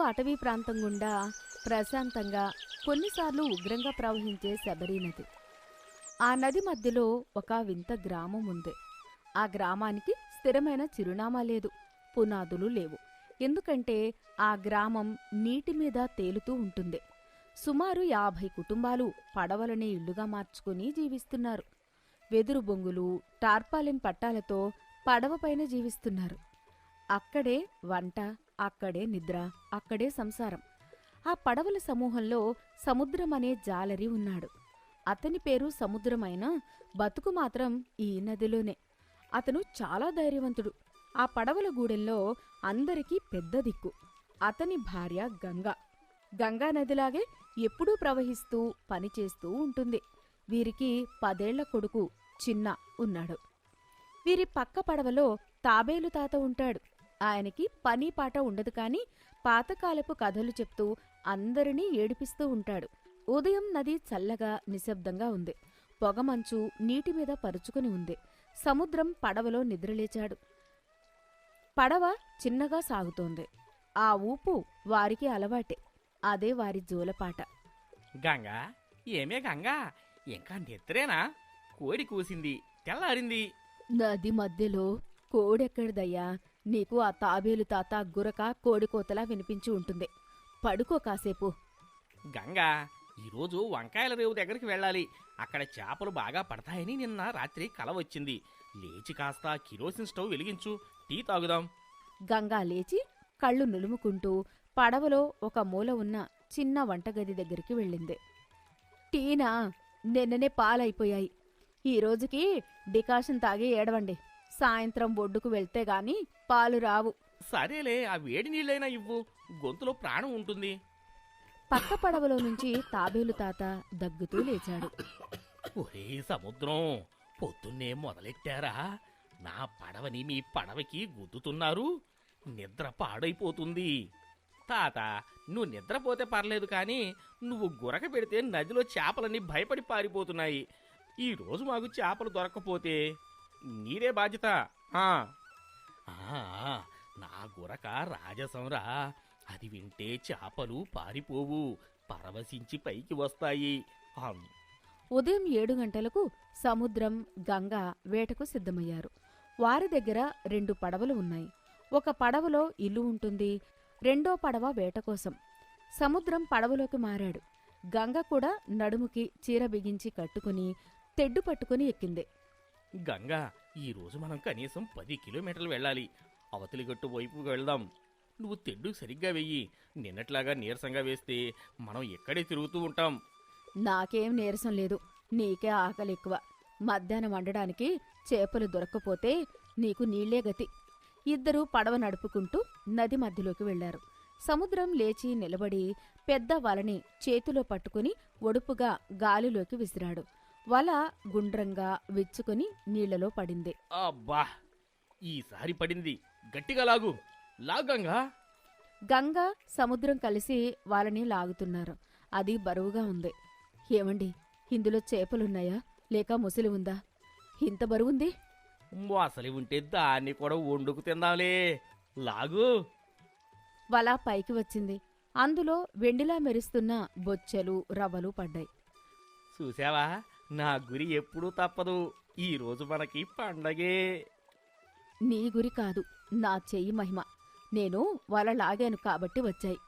అటవీ ప్రాంతం గుండా ప్రశాంతంగా, కొన్నిసార్లు ఉగ్రంగా ప్రవహించే శబరి నది. ఆ నది మధ్యలో ఒక వింత గ్రామం ఉంది. ఆ గ్రామానికి స్థిరమైన చిరునామా లేదు, పునాదులు లేవు. ఎందుకంటే ఆ గ్రామం నీటి మీద తేలుతూ ఉంటుంది. సుమారు 50 కుటుంబాలు పడవలనే ఇళ్లుగా మార్చుకుని జీవిస్తున్నారు. వెదురు బొంగులు, టార్పాలిన్ పట్టాలతో పడవపైన జీవిస్తున్నారు. అక్కడే వంట, అక్కడే నిద్ర, అక్కడే సంసారం. ఆ పడవల సమూహంలో సముద్రమనే జాలరి ఉన్నాడు. అతని పేరు సముద్రమైనా బతుకు మాత్రం ఈ నదిలోనే. అతను చాలా ధైర్యవంతుడు. ఆ పడవల గూడెంలో అందరికీ పెద్ద దిక్కు. అతని భార్య గంగా. గంగా నదిలాగే ఎప్పుడూ ప్రవహిస్తూ పనిచేస్తూ ఉంటుంది. వీరికి 10 ఏళ్ల కొడుకు చిన్న ఉన్నాడు. వీరి పక్క పడవలో తాబేలు తాత ఉంటాడు. ఆయనకి పని పాట ఉండదు కాని పాతకాలపు కథలు చెప్తూ అందరినీ ఏడిపిస్తూ ఉంటాడు. ఉదయం నది చల్లగా నిశ్శబ్దంగా ఉంది. పొగమంచు నీటిమీద పరుచుకుని ఉంది. సముద్రం పడవలో నిద్రలేచాడు. పడవ చిన్నగా సాగుతోంది. ఆ ఊపు వారికి అలవాటే. అదే వారి జోలపాట. గంగా, ఏమే గంగా, ఇంకా నిద్రేనా? కోడి కూసింది, తెల్లారింది. నది మధ్యలో కోడెక్కడిదయ్యా? నీకు ఆ తాబేలు తాత గురక కోడికోతలా వినిపించి ఉంటుంది. పడుకో కాసేపు. గంగా, ఈరోజు వంకాయల రేవు దగ్గరికి వెళ్ళాలి. అక్కడ చేపలు బాగా పడతాయని నిన్న రాత్రి కల వచ్చింది. లేచి కాస్త కిరోసిన్ స్టవ్ వెలిగించు, టీ తాగుదాం. గంగా లేచి కళ్ళు నులుముకుంటూ పడవలో ఒక మూల ఉన్న చిన్న వంటగది దగ్గరికి వెళ్ళింది. టీనా? నిన్ననే పాలైపోయాయి. ఈ రోజుకి డికాషన్ తాగి ఏడవండి. సాయంత్రం ఒడ్డుకు వెళ్తే గాని పాలు రావు. సరేలే, ఆ వేడి నీళ్ళైనా ఇవ్వు, గొంతులో ప్రాణం ఉంటుంది. పక్క పడవలో నుంచి తాబేలు తాత దగ్గుతూ లేచాడు. ఒరే సముద్రం, పొద్దున్నే మొదలెట్టారా? నా పడవని మీ పడవకి గుద్దుతున్నారు. నిద్ర పాడైపోతుంది. తాత, నువ్వు నిద్రపోతే పర్లేదు కానీ నువ్వు గురక పెడితే నదిలో చేపలన్నీ భయపడి పారిపోతున్నాయి. ఈరోజు మాకు చేపలు దొరక్కపోతే నీరే బాధ్యత. నా గురక రాజసంరా. అది వింటే చేపలు పారిపోవు, పరవశించి పైకి వస్తాయి. ఉదయం 7 గంటలకు సముద్రం, గంగా వేటకు సిద్ధమయ్యారు. వారి దగ్గర 2 పడవలు ఉన్నాయి. ఒక పడవలో ఇల్లు ఉంటుంది, రెండో పడవ వేట కోసం. సముద్రం పడవలోకి మారాడు. గంగ కూడా నడుముకి చీర బిగించి కట్టుకుని తెడ్డు పట్టుకుని ఎక్కింది. గంగా, ఈరోజు మనం కనీసం 10 కిలోమీటర్లు వెళ్ళాలి. అవతలి గట్టు వైపు వెళ్దాం. నువ్వు తెడ్డు సరిగ్గా వెయ్యి. నిన్నట్లాగా నీరసంగా వేస్తే మనం ఎక్కడే తిరుగుతూ ఉంటాం. నాకేం నీరసం లేదు, నీకే ఆకలి ఎక్కువ. మధ్యాహ్నం వండడానికి చేపలు దొరక్కపోతే నీకు నీళ్లే గతి. ఇద్దరూ పడవ నడుపుకుంటూ నది మధ్యలోకి వెళ్లారు. సముద్రం లేచి నిలబడి పెద్ద వలని చేతిలో పట్టుకుని ఒడుపుగా గాలిలోకి విసిరాడు. వల గుండ్రంగా విచ్చుకుని నీళ్లలో పడింది. అబ్బా, ఈసారి పడింది. గట్టిగా లాగు, లాగంగా. గంగ, సముద్రం కలిసి వాళ్ళని లాగుతున్నారు. అది బరువుగా ఉంది. ఏమండి, ఇందులో చేపలున్నాయా లేక ముసలి ఉందా? ఇంత బరువుంది. మొసలి ఉంటే దాన్ని కూడా వండుకు తిందాంలే. లాగు. వల పైకి వచ్చింది. అందులో వెండిలా మెరుస్తున్న బొచ్చెలు, రవ్వలు పడ్డాయి. చూసావా, నా గురి ఎప్పుడూ తప్పదు. ఈరోజు మనకి పండగే. నీ గురి కాదు, నా చెయ్యి మహిమ. నేను వల లాగాను కాబట్టి వచ్చాయి.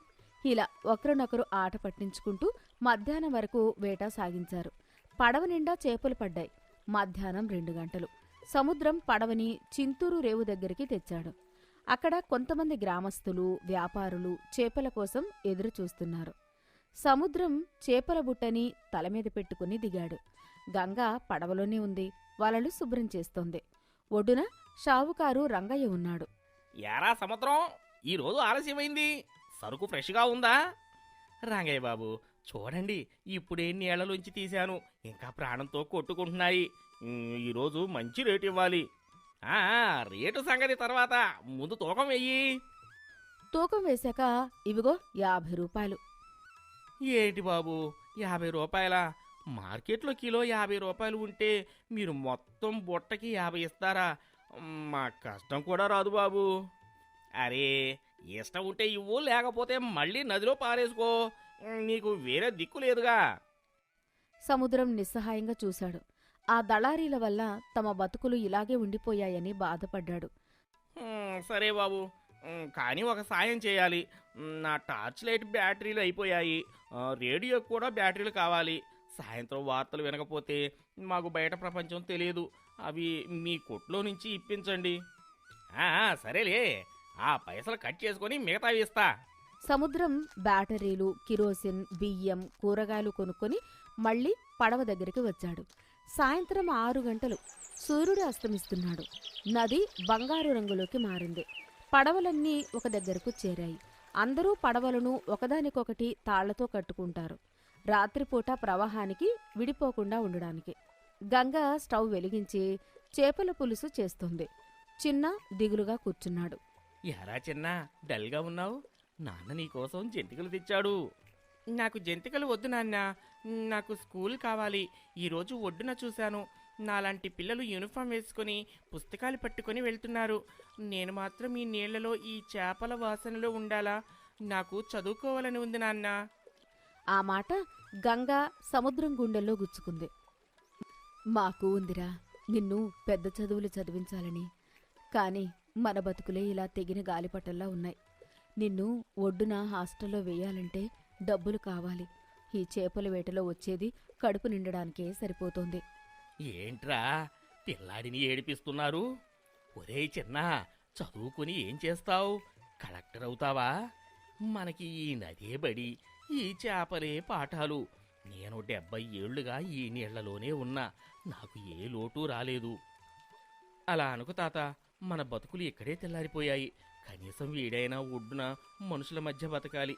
ఇలా ఒకరినొకరు ఆట పట్టించుకుంటూ మధ్యాహ్నం వరకు వేట సాగించారు. పడవ నిండా చేపలు పడ్డాయి. మధ్యాహ్నం 2 గంటలు. సముద్రం పడవని చింతూరు రేవు దగ్గరికి తెచ్చాడు. అక్కడ కొంతమంది గ్రామస్తులు, వ్యాపారులు చేపల కోసం ఎదురు చూస్తున్నారు. సముద్రం చేపల బుట్టని తలమీద పెట్టుకుని దిగాడు. గంగా పడవలోనే ఉంది. వలలు శుభ్రం చేస్తోంది. ఒడ్డున షావుకారు రంగయ్య ఉన్నాడు. యారా సముద్రం, ఈరోజు ఆలస్యమైంది. సరుకు ఫ్రెష్గా ఉందా? రంగయ్య బాబు, చూడండి, ఇప్పుడే నీళ్లలోంచి తీశాను. ఇంకా ప్రాణంతో కొట్టుకుంటున్నాయి. ఈరోజు మంచి రేటు ఇవ్వాలి. రేటు సంగతి తర్వాత, ముందు తూకం వెయ్యి. తూకం వేశాక ఇవిగో 50 రూపాయలు. ఏంటి బాబు, 50 రూపాయలా? మార్కెట్లో కిలో 50 రూపాయలు ఉంటే మీరు మొత్తం బుట్టకి 50 ఇస్తారా? మా కష్టం కూడా రాదు బాబు. అరే, ఇష్టం ఉంటే ఇవ్వు, లేకపోతే మళ్ళీ నదిలో పారేసుకో. నీకు వేరే దిక్కు లేదుగా. సముద్రం నిస్సహాయంగా చూశాడు. ఆ దళారీల వల్ల తమ బతుకులు ఇలాగే ఉండిపోయాయని బాధపడ్డాడు. సరే బాబు, కానీ ఒక సాయం చేయాలి. నా టార్చ్ లైట్ బ్యాటరీలు అయిపోయాయి. రేడియోకి కూడా బ్యాటరీలు కావాలి. సాయంత్రం వార్తలు వినకపోతే మాకు బయట ప్రపంచం తెలియదు. అవి మీ కొట్లో నుంచి ఇప్పించండి. సరేలే, ఆ పైసలు కట్ చేసుకొని మిగతావి ఇస్తా. సముద్రం బ్యాటరీలు, కిరోసిన్, బియ్యం, కూరగాయలు కొనుక్కొని మళ్ళీ పడవ దగ్గరికి వచ్చాడు. సాయంత్రం 6 గంటలు. సూర్యుడు అస్తమిస్తున్నాడు. నది బంగారు రంగులోకి మారింది. పడవలన్నీ ఒక దగ్గరకు చేరాయి. అందరూ పడవలను ఒకదానికొకటి తాళ్లతో కట్టుకుంటారు, రాత్రిపూట ప్రవాహానికి విడిపోకుండా ఉండడానికి. గంగ స్టవ్ వెలిగించి చేపల పులుసు చేస్తుంది. చిన్న దిగులుగా కూర్చున్నాడు. ఎరా చిన్న, డల్గా ఉన్నావు? నాన్న నీకోసం జంతికలు తెచ్చాడు. నాకు జంతికలు వద్దు నాన్న, నాకు స్కూల్ కావాలి. ఈరోజు ఒడ్డున చూశాను, నాలాంటి పిల్లలు యూనిఫామ్ వేసుకుని పుస్తకాలు పట్టుకొని వెళ్తున్నారు. నేను మాత్రం ఈ నీళ్లలో ఈ చేపల వాసనలో ఉండాలా? నాకు చదువుకోవాలని ఉంది నాన్న. ఆ మాట గంగ సముద్రం గుండెల్లో గుచ్చుకుంది. మాకు ఉందిరా నిన్ను పెద్ద చదువులు చదివించాలని, కాని మన బతుకులే ఇలా తెగిన గాలిపటల్లా ఉన్నాయి. నిన్ను ఒడ్డున హాస్టల్లో వేయాలంటే డబ్బులు కావాలి. ఈ చేపల వేటలో వచ్చేది కడుపు నిండడానికే సరిపోతోంది. ఏంట్రా పిల్లాడిని ఏడిపిస్తున్నారు? ఒరేయ్ చిన్న, చదువుకుని ఏం చేస్తావు? కలెక్టర్ అవుతావా? మనకి ఈ నదే బడి, ఈ చేపలే పాఠాలు. నేను 70 ఏళ్లుగా ఈ నీళ్లలోనే ఉన్నా, నాకు ఏ లోటు రాలేదు. అలా అనుకు తాత, మన బతుకులు ఇక్కడే తెల్లారిపోయాయి. కనీసం వీడైనా ఒడ్డున మనుషుల మధ్య బతకాలి.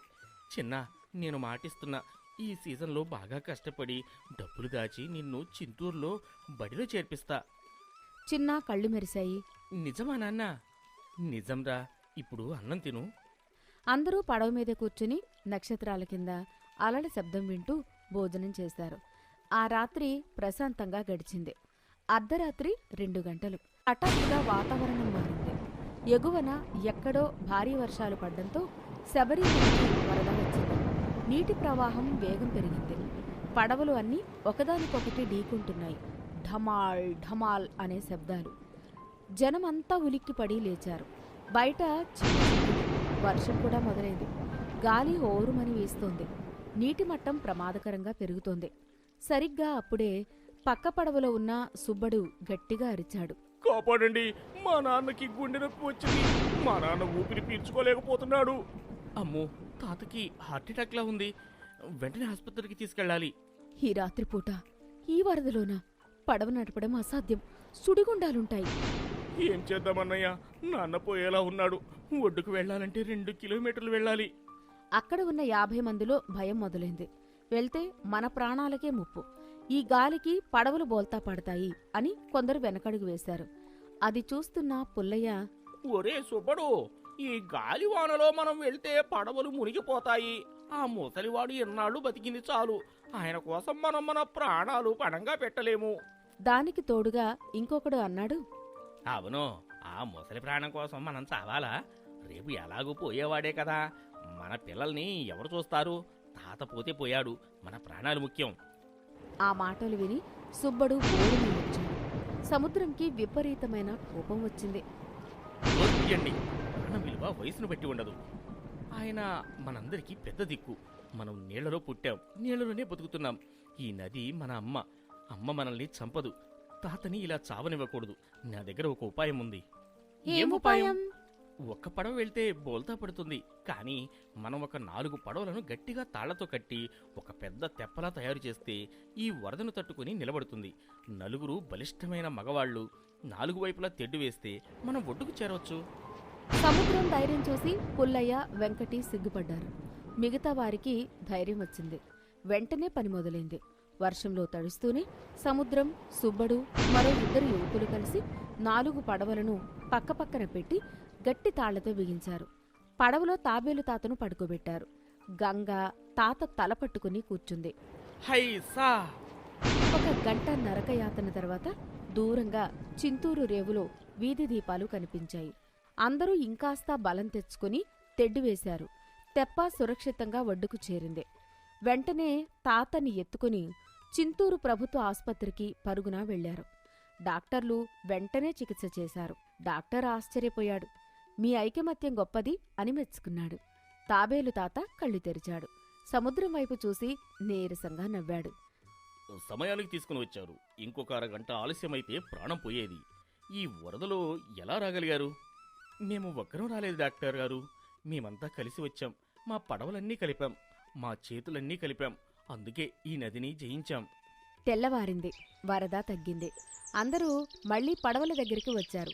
చిన్న, నేను మాటిస్తున్నా, ఈ సీజన్లో బాగా కష్టపడి డబ్బులు దాచి నిన్ను చింతూరులో బడిలో చేర్పిస్తా. చిన్న కళ్ళు మెరిశాయి. నిజమా నాన్న? నిజంరా. ఇప్పుడు అన్నం తిను. అందరూ పడవ మీద కూర్చుని నక్షత్రాల కింద అలల శబ్దం వింటూ భోజనం చేశారు. ఆ రాత్రి ప్రశాంతంగా గడిచింది. అర్ధరాత్రి 2 గంటలు. హఠాత్తుగా వాతావరణం మారింది. ఎగువన ఎక్కడో భారీ వర్షాలు పడ్డంతో శబరి నదికి వరద వచ్చింది. నీటి ప్రవాహం వేగం పెరిగింది. పడవలు అన్నీ ఒకదానికొకటి ఢీకుంటున్నాయి. ఢమాల్ ఢమాల్ అనే శబ్దాలు. జనమంతా ఉలిక్కిపడి లేచారు. బయట చినుకులు, వర్షం కూడా మొదలైంది. గాలి ఓరుమని వీస్తోంది. నీటి మట్టం ప్రమాదకరంగా పెరుగుతోంది. సరిగ్గా అప్పుడే పక్క పడవలో ఉన్న సుబ్బడు గట్టిగా అరిచాడు. కాపాడండి, మా నాన్నకి గుండె నొప్పి వచ్చింది. మా నాన్న ఊపిరి పీల్చుకోలేకపోతున్నాడు. అమ్మో, తాతకి హార్ట్అటాక్ లా ఉంది. వెంటనే ఆసుపత్రికి తీసుకెళ్ళాలి. ఈ రాత్రిపూట ఈ వరదలోన పడవ నడపడం అసాధ్యం. సుడిగుండాలుంటాయి. ఏం చేద్దామన్నయ్య, నాన్న పోయేలా ఉన్నాడు. ఒడ్డుకు వెళ్ళాలంటే 2 కిలోమీటర్లు వెళ్ళాలి. అక్కడ ఉన్న 50 మందిలో భయం మొదలైంది. వెళ్తే మన ప్రాణాలకే ముప్పు. ఈ గాలికి పడవలు బోల్తా పడతాయి అని కొందరు వెనకడుగు వేశారు. అది చూస్తున్న పుల్లయ్య, ఒరే సుబ్బడు, ఈ గాలివానలో మనం వెళ్తే పడవలు మునిగిపోతాయి. ఆ ముసలివాడు ఎన్నాళ్ళు బతికింది చాలు. ఆయన కోసం మనం మన ప్రాణాలు పణంగా పెట్టలేము. దానికి తోడుగా ఇంకొకడు అన్నాడు, అవును, ఆ ముసలి ప్రాణం కోసం మనం చావాలా? రేపు ఎలాగూ పోయేవాడే కదా. మన పిల్లల్ని ఎవరు చూస్తారు? తాత పోతే పోయాడు, మన ప్రాణాలు ముఖ్యం. ఆ మాటలు విని సుబ్బడు బోరుని వచ్చాడు. సముద్రంకి విపరీతమైన కోపం వచ్చింది. తీయండి, ప్రాణం విలువ వయసును బట్టి ఉండదు. ఆయన మనందరికీ పెద్ద దిక్కు. మనం నీళ్లలో పుట్టాం, నీళ్లలోనే బతుకుతున్నాం. ఈ నది మన అమ్మ. అమ్మ మనల్ని చంపదు. తాతని ఇలా చావనివ్వకూడదు. నా దగ్గర ఒక ఉపాయం ఉంది. ఏం ఉపాయం? ఒక్క పడవ వెళ్తే బోల్తా పడుతుంది. కానీ మనం ఒక 4 పడవలను గట్టిగా తాళ్లతో కట్టి ఒక పెద్ద తెప్పలా తయారు చేస్తే ఈ వరదను తట్టుకుని నిలబడుతుంది. 4 బలిష్టమైన మగవాళ్లు 4 వైపులా తెడ్డు వేస్తే మనం ఒడ్డుకు చేరవచ్చు. సముద్రం ధైర్యం చూసి పుల్లయ్య, వెంకటి సిగ్గుపడ్డారు. మిగతా వారికి ధైర్యం వచ్చింది. వెంటనే పని మొదలైంది. వర్షంలో తడుస్తూనే సముద్రం, సుబ్బడు, మరో 2 యువకులు కలిసి 4 పడవలను పక్కపక్కన పెట్టి గట్టి తాళ్లతో బిగించారు. పడవలో తాబేలు తాతను పడుకోబెట్టారు. గంగ తాత తల పట్టుకుని కూర్చుంది. హైసా! ఒక గంట నరకయాతన తర్వాత దూరంగా చింతూరు రేవులో వీధి దీపాలు కనిపించాయి. అందరూ ఇంకాస్తా బలం తెచ్చుకుని తెడ్డివేశారు. తెప్ప సురక్షితంగా ఒడ్డుకు చేరింది. వెంటనే తాతని ఎత్తుకుని చింతూరు ప్రభుత్వ ఆస్పత్రికి పరుగున వెళ్లారు. డాక్టర్లు వెంటనే చికిత్స చేశారు. డాక్టర్ ఆశ్చర్యపోయాడు. మీ ఐకమత్యం గొప్పది అని మెచ్చుకున్నాడు. తాబేలు తాత కళ్ళు తెరిచాడు. సముద్రం వైపు చూసి నీరసంగా నవ్వాడు. సమయానికి తీసుకుని వచ్చారు. ఇంకొక అరగంట ఆలస్యమైతే ప్రాణం పోయేది. ఈ వరదలో ఎలా రాగలిగారు? మేము ఒక్కరం రాలేదు డాక్టర్ గారు. మేమంతా కలిసి వచ్చాం. మా పడవలన్నీ కలిపాం, మా చేతులన్నీ కలిపాం. అందుకే ఈ నదిని జయించాం. తెల్లవారింది. వరద తగ్గింది. అందరూ మళ్లీ పడవల దగ్గరికి వచ్చారు.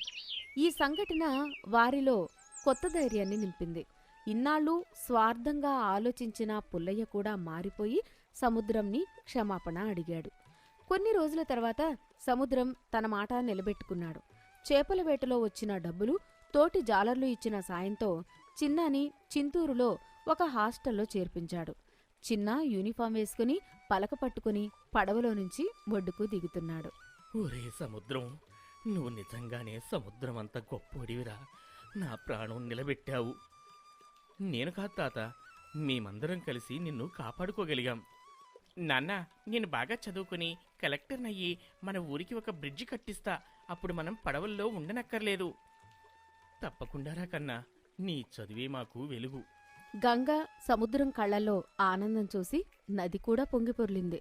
ఈ సంఘటన వారిలో కొత్త ధైర్యాన్ని నింపింది. ఇన్నాళ్ళు స్వార్థంగా ఆలోచించిన పుల్లయ్య కూడా మారిపోయి సముద్రంని క్షమాపణ అడిగాడు. కొన్ని రోజుల తర్వాత సముద్రం తన మాట నిలబెట్టుకున్నాడు. చేపల వేటలో వచ్చిన డబ్బులు, తోటి జాలర్లు ఇచ్చిన సాయంతో చిన్నాని చింతూరులో ఒక హాస్టల్లో చేర్పించాడు. చిన్న యూనిఫామ్ వేసుకుని పలక పట్టుకుని పడవలో నుంచి ఒడ్డుకు దిగుతున్నాడు. ఒరే సముద్రం, నువ్వు నిజంగానే సముద్రం అంత గొప్పోడివిరా. నా ప్రాణం నిలబెట్టావు. నేను కాదు తాత, మేమందరం కలిసి నిన్ను కాపాడుకోగలిగాం. నాన్న, నేను బాగా చదువుకుని కలెక్టర్నయ్యి మన ఊరికి ఒక బ్రిడ్జి కట్టిస్తా. అప్పుడు మనం పడవల్లో ఉండనక్కర్లేదు. తప్పకుండా రా కన్నా, నీ చదివే మాకు వెలుగు. గంగ సముద్రం కళ్ళల్లో ఆనందం చూసి నది కూడా పొంగిపొర్లింది.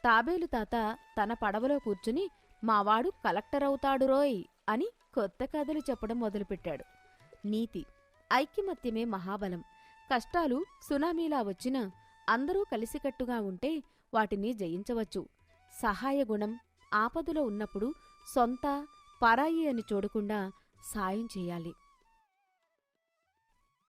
తాబేలు తాత తన పడవలో కూర్చుని మావాడు కలెక్టర్ అవుతాడు రోయ్ అని కొత్త కథలు చెప్పడం మొదలుపెట్టాడు. నీతి: ఐక్యమత్యమే మహాబలం. కష్టాలు సునామీలా వచ్చినా అందరూ కలిసికట్టుగా ఉంటే వాటిని జయించవచ్చు. సహాయగుణం: ఆపదలో ఉన్నప్పుడు సొంత పరాయి అని చూడకుండా సాయం చేయాలి.